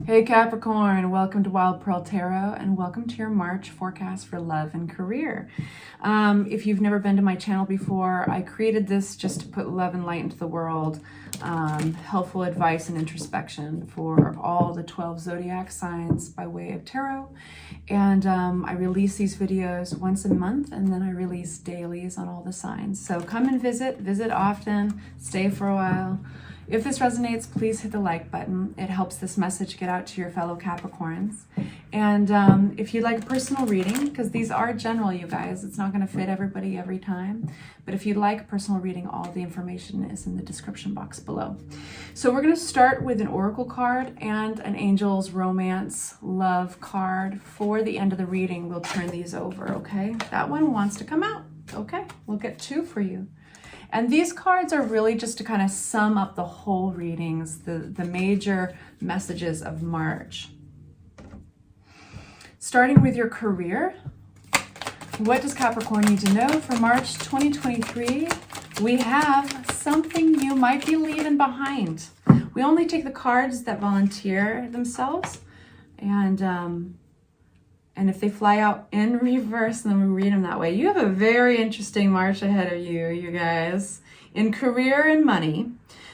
Hey Capricorn, welcome to Wild Pearl Tarot and welcome to your March forecast for love and career. If you've never been to my channel before, I created this just to put love and light into the world, helpful advice and introspection for all the 12 zodiac signs by way of tarot. And I release these videos once a month, and then I release dailies on all the signs. So come and visit often, stay for a while. If this resonates, please hit the like button. It helps this message get out to your fellow Capricorns. And if you'd like a personal reading, because these are general, you guys, it's not going to fit everybody every time. But if you'd like a personal reading, all the information is in the description box below. So we're going to start with an oracle card and an angel's romance love card. For the end of the reading, we'll turn these over, okay? That one wants to come out. Okay, we'll get two for you. And these cards are really just to kind of sum up the whole readings, the major messages of March. Starting with your career, what does Capricorn need to know for March 2023? We have something you might be leaving behind. We only take the cards that volunteer themselves, and if they fly out in reverse, then we read them that way. You have a very interesting March ahead of you, you guys. In career and money,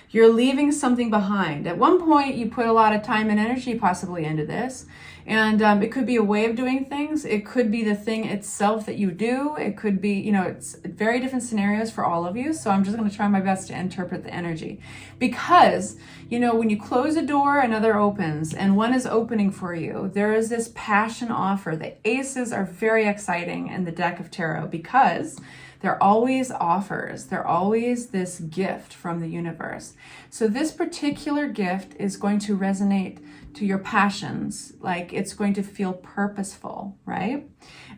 you're leaving something behind. At one point, you put a lot of time and energy possibly into this. And it could be a way of doing things. It could be the thing itself that you do. It could be, it's very different scenarios for all of you. So I'm just going to try my best to interpret the energy. Because, when you close a door, another opens. And one is opening for you. There is this passion offer. The aces are very exciting in the deck of tarot because they're always offers. They're always this gift from the universe. So this particular gift is going to resonate to your passions, like it's going to feel purposeful, right?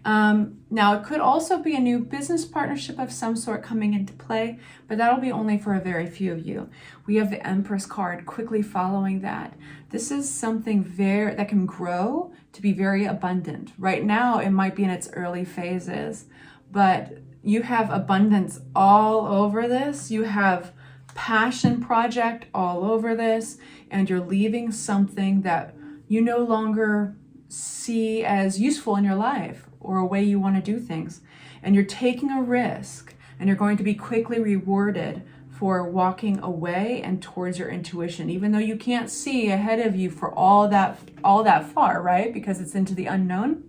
Now, it could also be a new business partnership of some sort coming into play, but that'll be only for a very few of you. We have the Empress card quickly following that. This is something that can grow to be very abundant. Right now, it might be in its early phases, but you have abundance all over this. You have passion project all over this, and you're leaving something that you no longer see as useful in your life or a way you want to do things. And you're taking a risk, and you're going to be quickly rewarded for walking away and towards your intuition, even though you can't see ahead of you for all that far, right? Because it's into the unknown.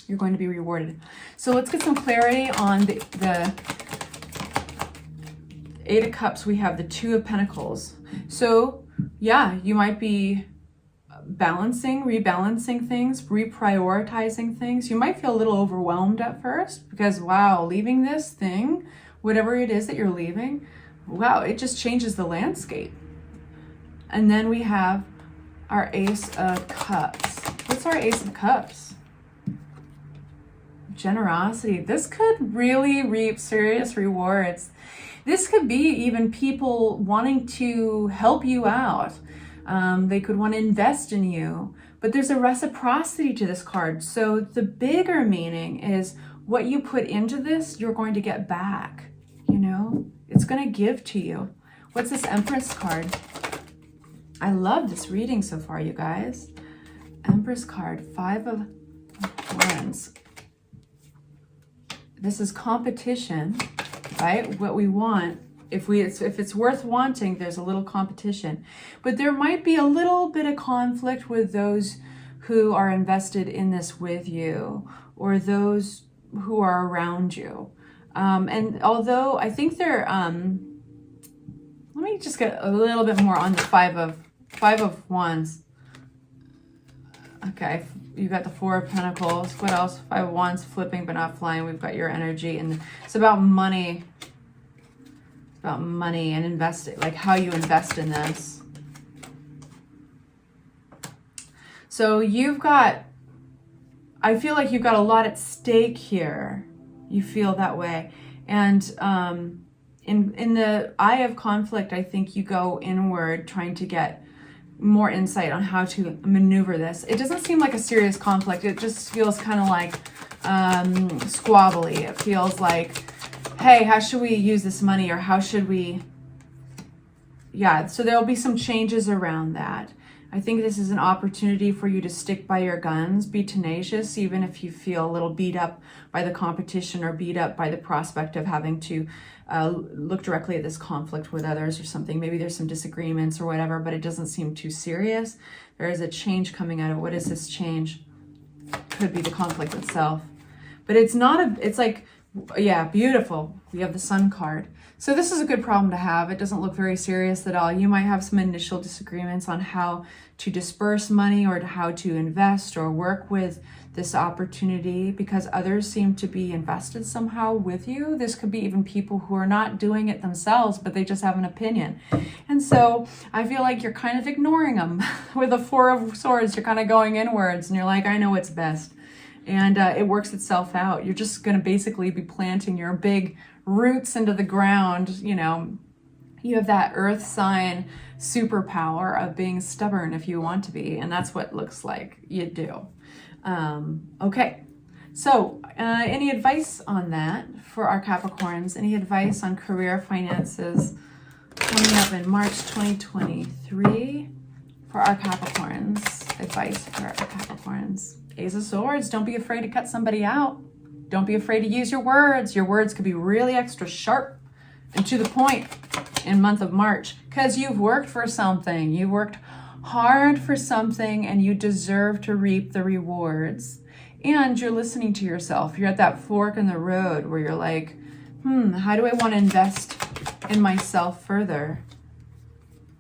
You're going to be rewarded. So let's get some clarity on the Eight of Cups. We have the Two of Pentacles. So yeah, you might be rebalancing things, reprioritizing things. You might feel a little overwhelmed at first because, wow, leaving this thing, whatever it is that you're leaving, wow, it just changes the landscape. And then we have our Ace of Cups. What's our Ace of Cups? Generosity. This could really reap serious rewards. This could be even people wanting to help you out. They could want to invest in you, but there's a reciprocity to this card. So the bigger meaning is what you put into this, you're going to get back. It's going to give to you. What's this Empress card? I love this reading so far, you guys. Empress card, Five of Wands. This is competition, right? What we want, if it's worth wanting, there's a little competition. But there might be a little bit of conflict with those who are invested in this with you, or those who are around you. And although I think they're, let me just get a little bit more on the Five of Wands. Okay, you got the Four of Pentacles. What else? Five of Wands, flipping but not flying. We've got your energy, and it's about money. It's about money and investing, like how you invest in this. So I feel like you've got a lot at stake here. You feel that way. And in the eye of conflict, I think you go inward trying to get more insight on how to maneuver this. It doesn't seem like a serious conflict. It just feels kind of like squabbly. It feels like, hey, how should we use this money, or how should we? Yeah, so there'll be some changes around that. I think this is an opportunity for you to stick by your guns, be tenacious, even if you feel a little beat up by the competition or beat up by the prospect of having to look directly at this conflict with others or something. Maybe there's some disagreements or whatever, but it doesn't seem too serious. There is a change coming out of what is this change? Could be the conflict itself. But it's not it's like, yeah, beautiful. We have the Sun card. So this is a good problem to have. It doesn't look very serious at all. You might have some initial disagreements on how to disperse money or how to invest or work with this opportunity because others seem to be invested somehow with you. This could be even people who are not doing it themselves, but they just have an opinion. And so I feel like you're kind of ignoring them. With the Four of Swords, you're kind of going inwards and you're like, I know what's best. And it works itself out. You're just going to basically be planting your big roots into the ground. You know, you have that earth sign superpower of being stubborn if you want to be. And that's what it looks like you do. Okay. So any advice on that for our Capricorns? Any advice on career, finances coming up in March 2023 for our Capricorns? Advice for our Capricorns. Ace of Swords, don't be afraid to cut somebody out. Don't be afraid to use your words. Your words could be really extra sharp and to the point in month of March because you've worked for something. You worked hard for something and you deserve to reap the rewards. And you're listening to yourself. You're at that fork in the road where you're like, how do I want to invest in myself further?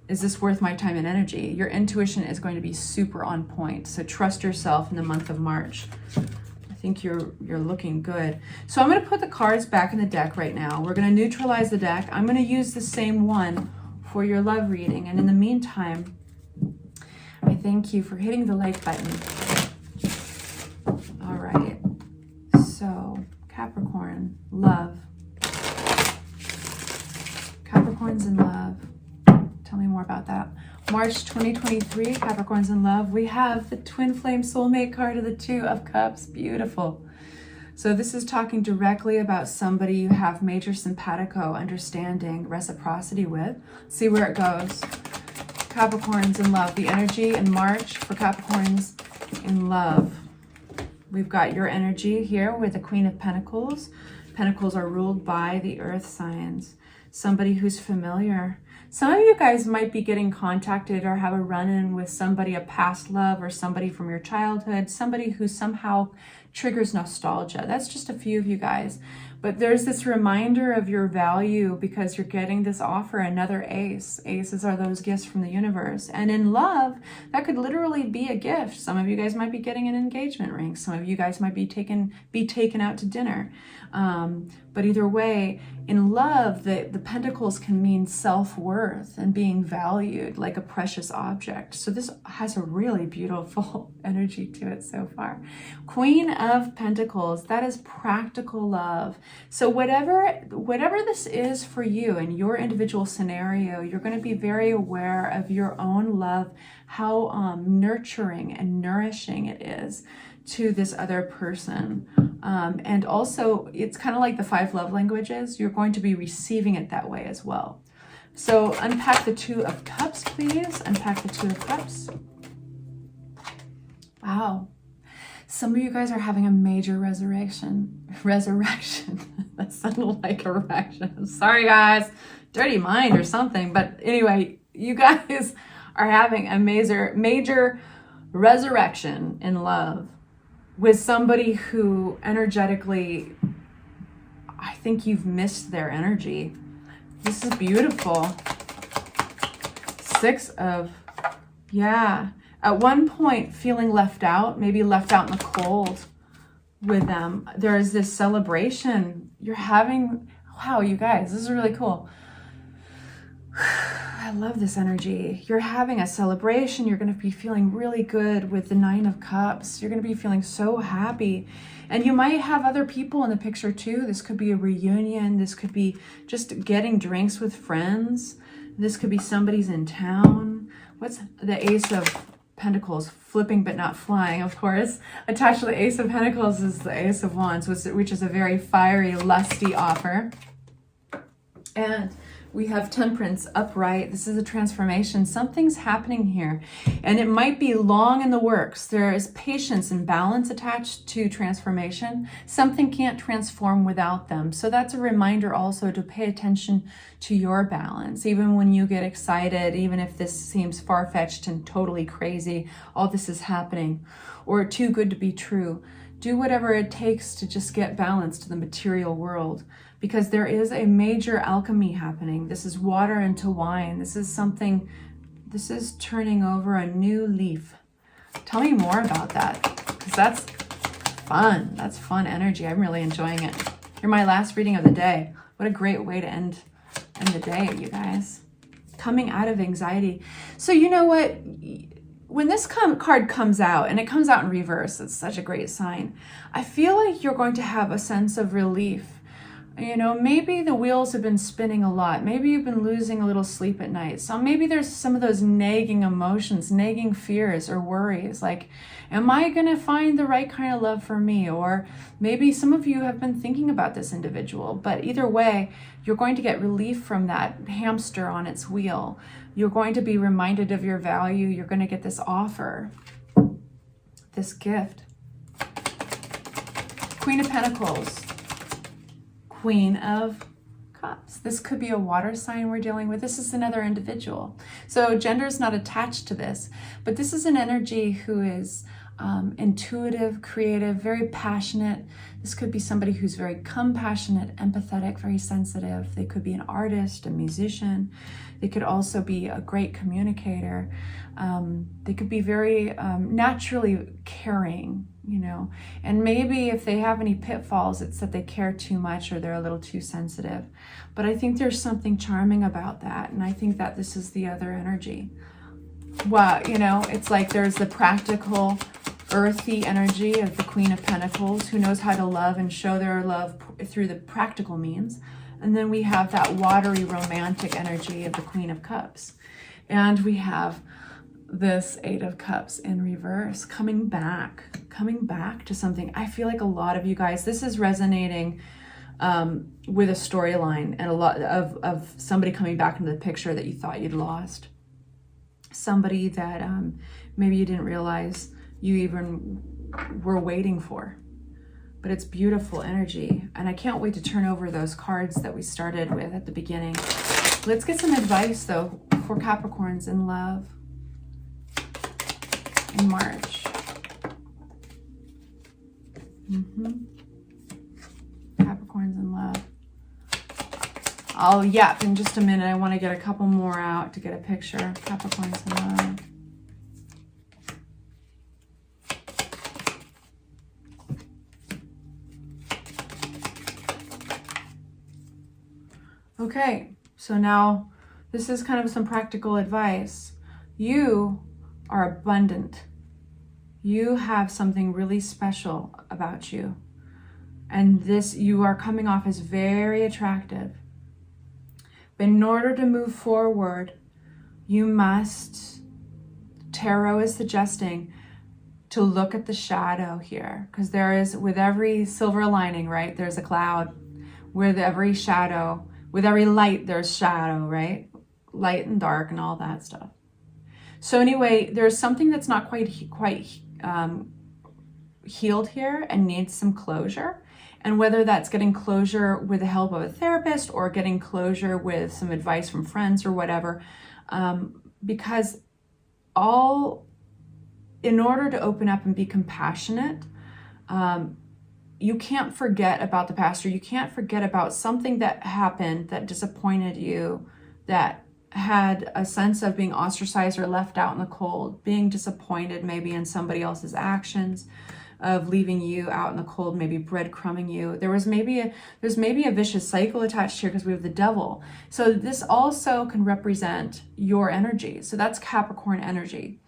Is this worth my time and energy? Your intuition is going to be super on point. So trust yourself in the month of March. I think you're looking good. So I'm going to put the cards back in the deck right now. We're going to neutralize the deck. I'm going to use the same one for your love reading. And in the meantime, I thank you for hitting the like button. All right. So Capricorn, love. Capricorns in love. Tell me more about that. March 2023, Capricorns in love. We have the twin flame soulmate card of the Two of Cups. Beautiful. So this is talking directly about somebody you have major simpatico, understanding, reciprocity with. See where it goes. Capricorns in love. The energy in March for Capricorns in love. We've got your energy here with the Queen of Pentacles. Pentacles are ruled by the earth signs. Somebody who's familiar. Some of you guys might be getting contacted or have a run-in with somebody, a past love or somebody from your childhood, somebody who somehow triggers nostalgia. That's just a few of you guys. But there's this reminder of your value because you're getting this offer, another ace. Aces are those gifts from the universe. And in love, that could literally be a gift. Some of you guys might be getting an engagement ring. Some of you guys might be taken out to dinner. But either way, in love, the pentacles can mean self-worth and being valued like a precious object. So this has a really beautiful energy to it so far. Queen of Pentacles, that is practical love. So whatever this is for you in your individual scenario, you're going to be very aware of your own love, how nurturing and nourishing it is to this other person. And also, it's kind of like the 5 love languages. You're going to be receiving it that way as well. So unpack the Two of Cups, please. Unpack the Two of Cups. Wow. Some of you guys are having a major resurrection. That sounded like erection. Sorry, guys. Dirty mind or something. But anyway, you guys are having a major resurrection in love with somebody who energetically, I think you've missed their energy. This is beautiful. 6 of, yeah. At one point, feeling left out, maybe left out in the cold with them. There is this celebration you're having. Wow, you guys, this is really cool. I love this energy. You're having a celebration. You're going to be feeling really good with the 9 of Cups. You're going to be feeling so happy. And you might have other people in the picture too. This could be a reunion. This could be just getting drinks with friends. This could be somebody's in town. What's the Ace of Pentacles? Flipping but not flying, of course. Attached to the Ace of Pentacles is the Ace of Wands, which is a very fiery, lusty offer. And We have Temperance upright. This is a transformation. Something's happening here, and it might be long in the works. There is patience and balance attached to transformation. Something can't transform without them. So that's a reminder also to pay attention to your balance. Even when you get excited, even if this seems far-fetched and totally crazy, all this is happening, or too good to be true. Do whatever it takes to just get balance to the material world, because there is a major alchemy happening. This is water into wine. This is something, this is turning over a new leaf. Tell me more about that, because that's fun. That's fun energy. I'm really enjoying it. You're my last reading of the day. What a great way to end the day, you guys. Coming out of anxiety. So you know what? When this card comes out, and it comes out in reverse, it's such a great sign. I feel like you're going to have a sense of relief. You know, maybe the wheels have been spinning a lot. Maybe you've been losing a little sleep at night. So maybe there's some of those nagging emotions, nagging fears or worries. Like, am I going to find the right kind of love for me? Or maybe some of you have been thinking about this individual. But either way, you're going to get relief from that hamster on its wheel. You're going to be reminded of your value. You're going to get this offer, this gift. Queen of Pentacles. Queen of Cups. This could be a water sign we're dealing with. This is another individual. So gender is not attached to this, but this is an energy who is intuitive, creative, very passionate. This could be somebody who's very compassionate, empathetic, very sensitive. They could be an artist, a musician. They could also be a great communicator. They could be very naturally caring, you know, and maybe if they have any pitfalls, it's that they care too much or they're a little too sensitive. But I think there's something charming about that. And I think that this is the other energy. Well, you know, it's like there's the practical, earthy energy of the Queen of Pentacles, who knows how to love and show their love through the practical means. And then we have that watery, romantic energy of the Queen of Cups. And we have this Eight of Cups in reverse, coming back to something. I feel like a lot of you guys, this is resonating with a storyline and a lot of somebody coming back into the picture that you thought you'd lost. Somebody that maybe you didn't realize you even were waiting for. But it's beautiful energy. And I can't wait to turn over those cards that we started with at the beginning. Let's get some advice, though, for Capricorns in love in March. Capricorns in love. I'll yap in just a minute. I want to get a couple more out to get a picture. Capricorns in love. Okay, so now this is kind of some practical advice. You are abundant. You have something really special about you. And this, you are coming off as very attractive. But in order to move forward, you must, tarot is suggesting, to look at the shadow here. Because there is, with every silver lining, right, there's a cloud. With every shadow, with every light, there's shadow, right? Light and dark and all that stuff. So anyway, there's something that's not quite healed here and needs some closure. And whether that's getting closure with the help of a therapist or getting closure with some advice from friends or whatever, because in order to open up and be compassionate, you can't forget about the past, or you can't forget about something that happened that disappointed you, that had a sense of being ostracized or left out in the cold, being disappointed maybe in somebody else's actions, of leaving you out in the cold, maybe breadcrumbing you. There's maybe a vicious cycle attached here because we have the devil. So this also can represent your energy. So that's Capricorn energy,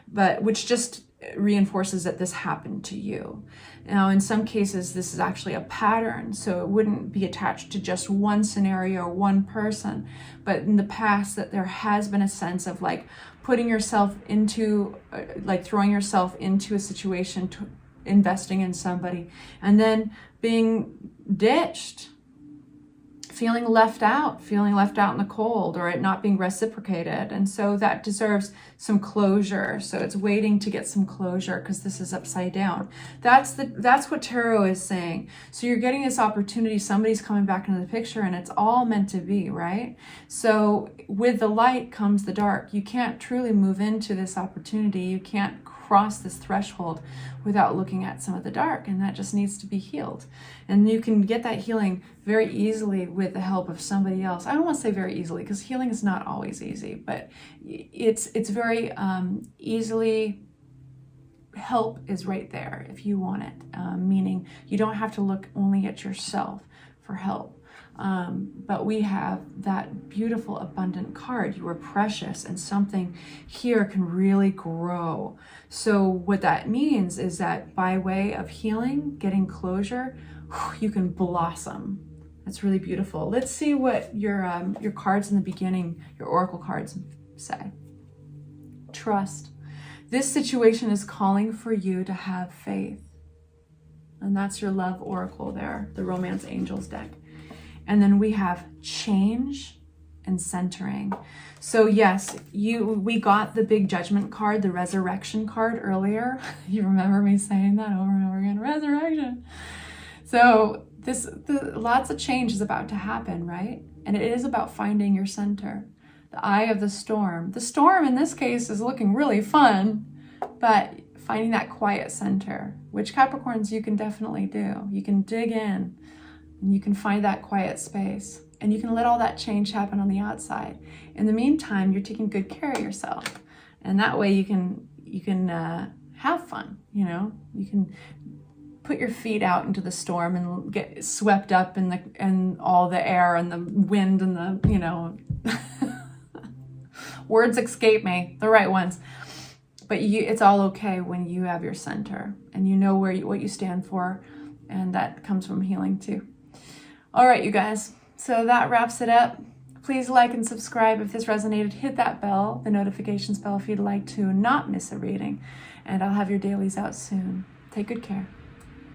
but which just reinforces that this happened to you. Now, in some cases, this is actually a pattern, so it wouldn't be attached to just one scenario or one person, but in the past that there has been a sense of like putting yourself into, like throwing yourself into a situation, investing in somebody, and then being ditched, feeling left out in the cold, or it not being reciprocated. And so that deserves some closure. So it's waiting to get some closure because this is upside down. That's what tarot is saying. So you're getting this opportunity, somebody's coming back into the picture, and it's all meant to be, right? So with the light comes the dark. You can't truly move into this opportunity. You can't cross this threshold without looking at some of the dark, and that just needs to be healed. And you can get that healing very easily with the help of somebody else. I don't want to say very easily, because healing is not always easy, but it's very easily. Help is right there if you want it, meaning you don't have to look only at yourself for help. But we have that beautiful abundant card. You are precious, and something here can really grow. So what that means is that by way of healing, getting closure, you can blossom. That's really beautiful. Let's see what your cards in the beginning, your oracle cards, say. Trust. This situation is calling for you to have faith. And that's your love oracle there, the Romance Angels deck. And then we have change and centering. So yes, we got the big judgment card, the resurrection card earlier. You remember me saying that over and over again, resurrection. So lots of change is about to happen, right? And it is about finding your center. The eye of the storm. The storm in this case is looking really fun, but finding that quiet center, which Capricorns you can definitely do. You can dig in and you can find that quiet space, and you can let all that change happen on the outside. In the meantime, you're taking good care of yourself, and that way you can have fun. You know, you can put your feet out into the storm and get swept up in all the air and the wind and the words escape me, the right ones. But it's all okay when you have your center and you know what you stand for, and that comes from healing too. All right, you guys. So that wraps it up. Please like and subscribe if this resonated. Hit that bell, the notifications bell, if you'd like to not miss a reading. And I'll have your dailies out soon. Take good care.